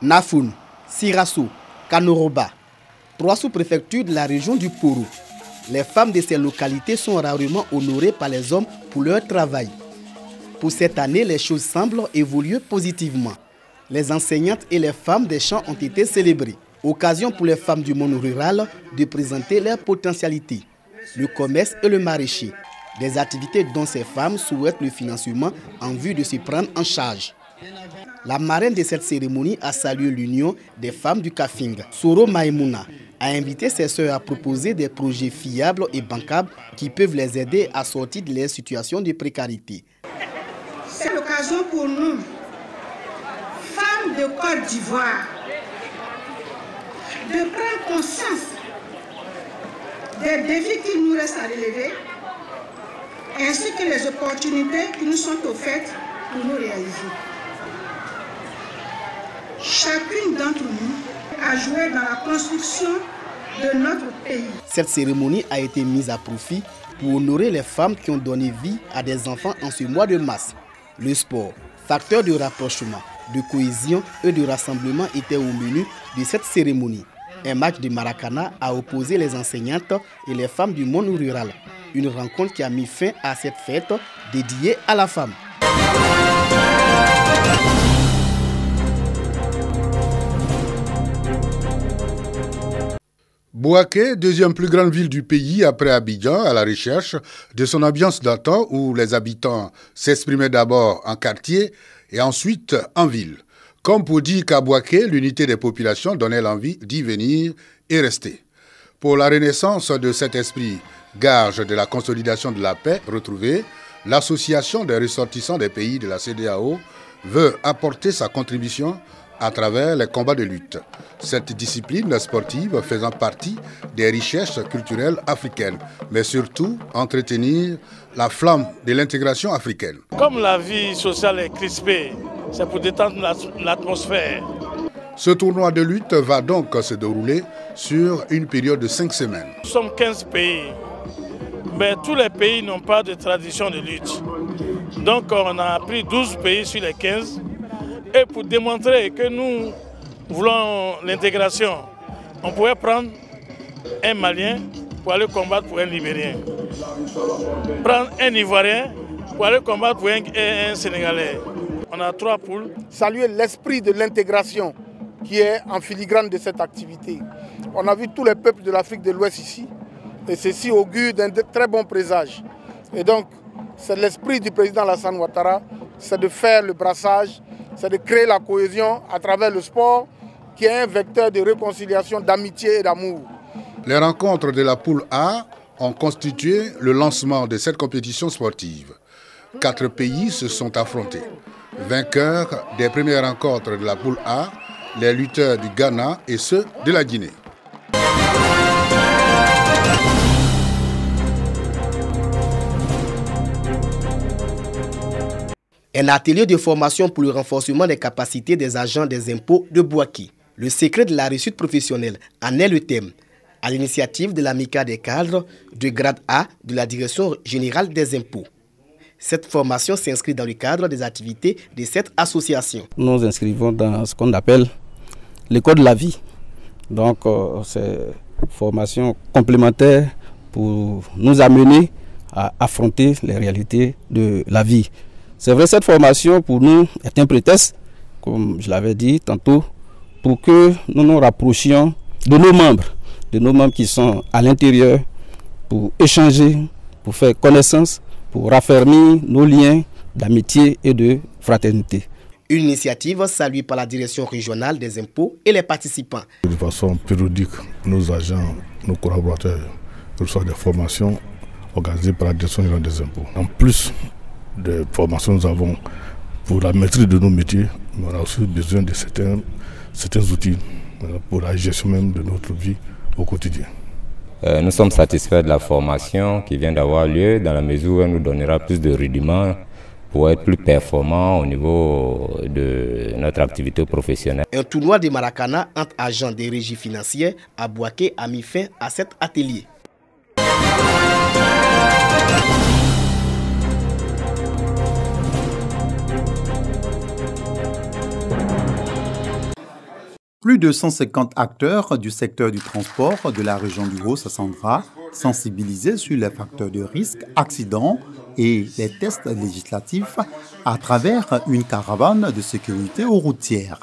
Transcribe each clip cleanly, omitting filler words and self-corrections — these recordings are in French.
Nafoun, Sirassou, Kanoroba, 3 sous-préfectures de la région du Poro. Les femmes de ces localités sont rarement honorées par les hommes pour leur travail. Pour cette année, les choses semblent évoluer positivement. Les enseignantes et les femmes des champs ont été célébrées. Occasion pour les femmes du monde rural de présenter leurs potentialités, le commerce et le maraîcher. Des activités dont ces femmes souhaitent le financement en vue de se prendre en charge. La marraine de cette cérémonie a salué l'union des femmes du Kafing. Soro Maïmouna a invité ses sœurs à proposer des projets fiables et bancables qui peuvent les aider à sortir de leur situation de précarité. C'est l'occasion pour nous, femmes de Côte d'Ivoire, de prendre conscience des défis qu'il nous reste à relever, ainsi que les opportunités qui nous sont offertes pour nous réaliser. Chacune d'entre nous a joué dans la construction de notre pays. Cette cérémonie a été mise à profit pour honorer les femmes qui ont donné vie à des enfants en ce mois de mars. Le sport, facteur de rapprochement, de cohésion et de rassemblement était au menu de cette cérémonie. Un match de Maracana a opposé les enseignantes et les femmes du monde rural. Une rencontre qui a mis fin à cette fête dédiée à la femme. Bouaké, deuxième plus grande ville du pays après Abidjan, à la recherche de son ambiance d'antan où les habitants s'exprimaient d'abord en quartier et ensuite en ville. Comme pour dire qu'à Bouaké, l'unité des populations donnait l'envie d'y venir et rester. Pour la renaissance de cet esprit, gage de la consolidation de la paix retrouvée, l'association des ressortissants des pays de la CEDEAO veut apporter sa contribution à travers les combats de lutte. Cette discipline sportive faisant partie des richesses culturelles africaines, mais surtout entretenir la flamme de l'intégration africaine. Comme la vie sociale est crispée, c'est pour détendre l'atmosphère. Ce tournoi de lutte va donc se dérouler sur une période de 5 semaines. Nous sommes 15 pays, mais tous les pays n'ont pas de tradition de lutte. Donc on a pris 12 pays sur les 15. Et pour démontrer que nous voulons l'intégration, on pouvait prendre un Malien pour aller combattre pour un Libérien. Prendre un Ivoirien pour aller combattre pour un Sénégalais. On a 3 poules. Saluer l'esprit de l'intégration qui est en filigrane de cette activité. On a vu tous les peuples de l'Afrique de l'Ouest ici et ceci augure d'un très bon présage. Et donc, c'est l'esprit du président Alassane Ouattara, c'est de faire le brassage, c'est de créer la cohésion à travers le sport qui est un vecteur de réconciliation, d'amitié et d'amour. Les rencontres de la poule A ont constitué le lancement de cette compétition sportive. 4 pays se sont affrontés. Vainqueurs des premières rencontres de la poule A, les lutteurs du Ghana et ceux de la Guinée. Un atelier de formation pour le renforcement des capacités des agents des impôts de Bouaké. Le secret de la réussite professionnelle en est le thème, à l'initiative de l'amicale des cadres de grade A de la Direction générale des impôts. Cette formation s'inscrit dans le cadre des activités de cette association. Nous nous inscrivons dans ce qu'on appelle l'école de la vie. Donc c'est une formation complémentaire pour nous amener à affronter les réalités de la vie. C'est vrai, cette formation pour nous est un prétexte, comme je l'avais dit tantôt, pour que nous nous rapprochions de nos membres qui sont à l'intérieur, pour échanger, pour faire connaissance, pour raffermir nos liens d'amitié et de fraternité. Une initiative saluée par la direction régionale des impôts et les participants. De façon périodique, nos agents, nos collaborateurs reçoivent des formations organisées par la direction régionale des impôts. En plus de formations, nous avons pour la maîtrise de nos métiers, mais on a aussi besoin de certains outils pour la gestion même de notre vie au quotidien. Nous sommes satisfaits de la formation qui vient d'avoir lieu dans la mesure où elle nous donnera plus de rudiments pour être plus performants au niveau de notre activité professionnelle. Un tournoi de Maracana entre agents des régies financières à Bouaké a mis fin à cet atelier. Plus de 150 acteurs du secteur du transport de la région du Haut-Sassandra sensibilisés sur les facteurs de risque, accidents et les tests législatifs à travers une caravane de sécurité routière.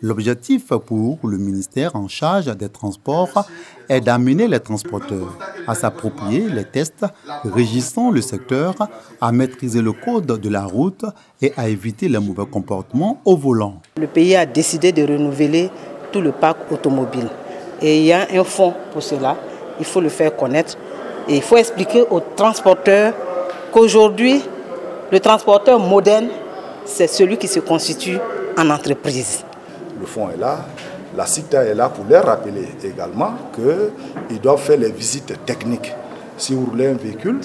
L'objectif pour le ministère en charge des transports est d'amener les transporteurs à s'approprier les tests régissant le secteur, à maîtriser le code de la route et à éviter les mauvais comportements au volant. Le pays a décidé de renouveler tout le parc automobile. Et il y a un fonds pour cela. Il faut le faire connaître. Et il faut expliquer aux transporteurs qu'aujourd'hui, le transporteur moderne, c'est celui qui se constitue en entreprise. Le fonds est là, la CICTA est là pour leur rappeler également qu'ils doivent faire les visites techniques. Si vous roulez un véhicule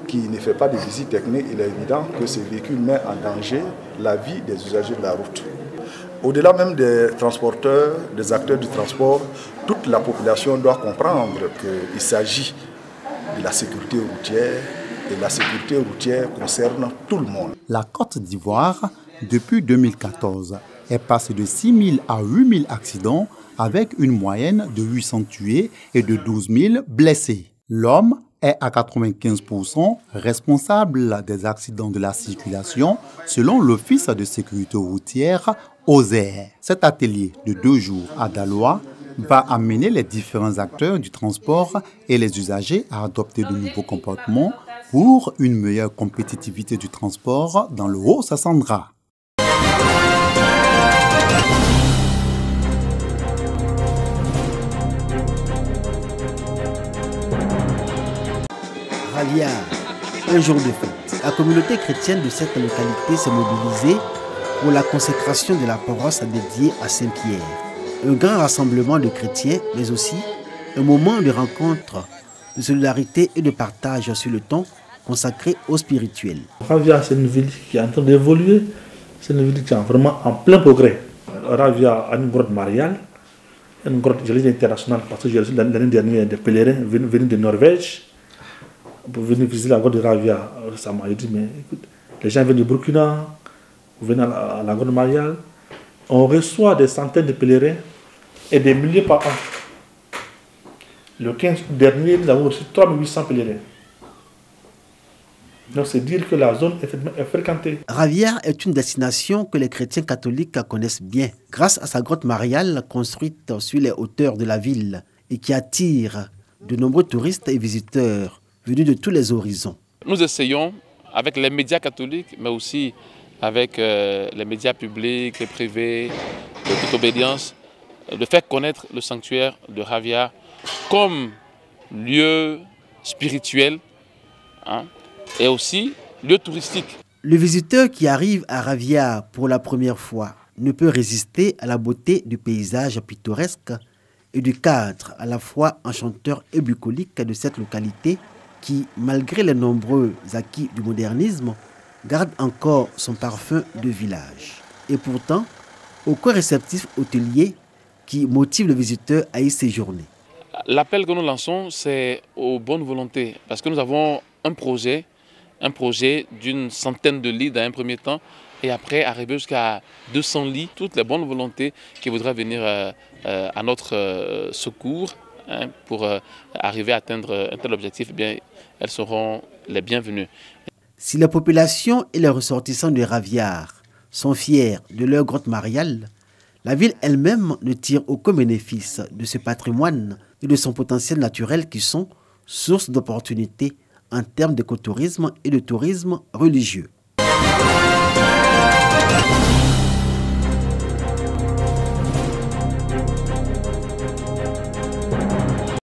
qui ne fait pas de visite technique, il est évident que ce véhicule met en danger la vie des usagers de la route. Au-delà même des transporteurs, des acteurs du transport, toute la population doit comprendre qu'il s'agit de la sécurité routière et la sécurité routière concerne tout le monde. La Côte d'Ivoire, depuis 2014, est passée de 6 000 à 8 000 accidents avec une moyenne de 800 tués et de 12 000 blessés. L'homme est à 95% responsable des accidents de la circulation selon l'Office de sécurité routière OSER. Cet atelier de 2 jours à Daloa va amener les différents acteurs du transport et les usagers à adopter de nouveaux comportements pour une meilleure compétitivité du transport dans le Haut-Sassandra. Ravia, un jour de fête. La communauté chrétienne de cette localité s'est mobilisée pour la consécration de la paroisse dédiée à Saint-Pierre. Un grand rassemblement de chrétiens, mais aussi un moment de rencontre, de solidarité et de partage sur le temps consacré au spirituel. Ravia, c'est une ville qui est en train d'évoluer. C'est une ville qui est vraiment en plein progrès. Ravia a une grotte mariale, une grotte internationale, parce que j'ai reçu l'année dernière des pèlerins venus de Norvège pour venir visiter la grotte de Ravia. Ça m'a dit, mais écoute, les gens viennent du Burkina, vous venez à la grotte mariale. On reçoit des centaines de pèlerins et des milliers par an. Le 15 août dernier, nous avons reçu 3800 pèlerins. Donc c'est dire que la zone est fréquentée. Ravia est une destination que les chrétiens catholiques connaissent bien, grâce à sa grotte mariale construite sur les hauteurs de la ville et qui attire de nombreux touristes et visiteurs venus de tous les horizons. Nous essayons, avec les médias catholiques, mais aussi avec les médias publics et privés, de toute obédience, de faire connaître le sanctuaire de Ravia comme lieu spirituel, et aussi lieu touristique. Le visiteur qui arrive à Ravia pour la première fois ne peut résister à la beauté du paysage pittoresque et du cadre à la fois enchanteur et bucolique de cette localité qui, malgré les nombreux acquis du modernisme, garde encore son parfum de village. Et pourtant, aucun réceptif hôtelier qui motive le visiteur à y séjourner. L'appel que nous lançons, c'est aux bonnes volontés, parce que nous avons un projet d'une centaine de lits dans un premier temps, et après arriver jusqu'à 200 lits. Toutes les bonnes volontés qui voudraient venir à notre secours pour arriver à atteindre un tel objectif, eh bien, elles seront les bienvenues. Si la population et les ressortissants de Ravia sont fiers de leur grotte mariale, la ville elle-même ne tire aucun bénéfice de ce patrimoine et de son potentiel naturel qui sont source d'opportunités en termes d'écotourisme et de tourisme religieux.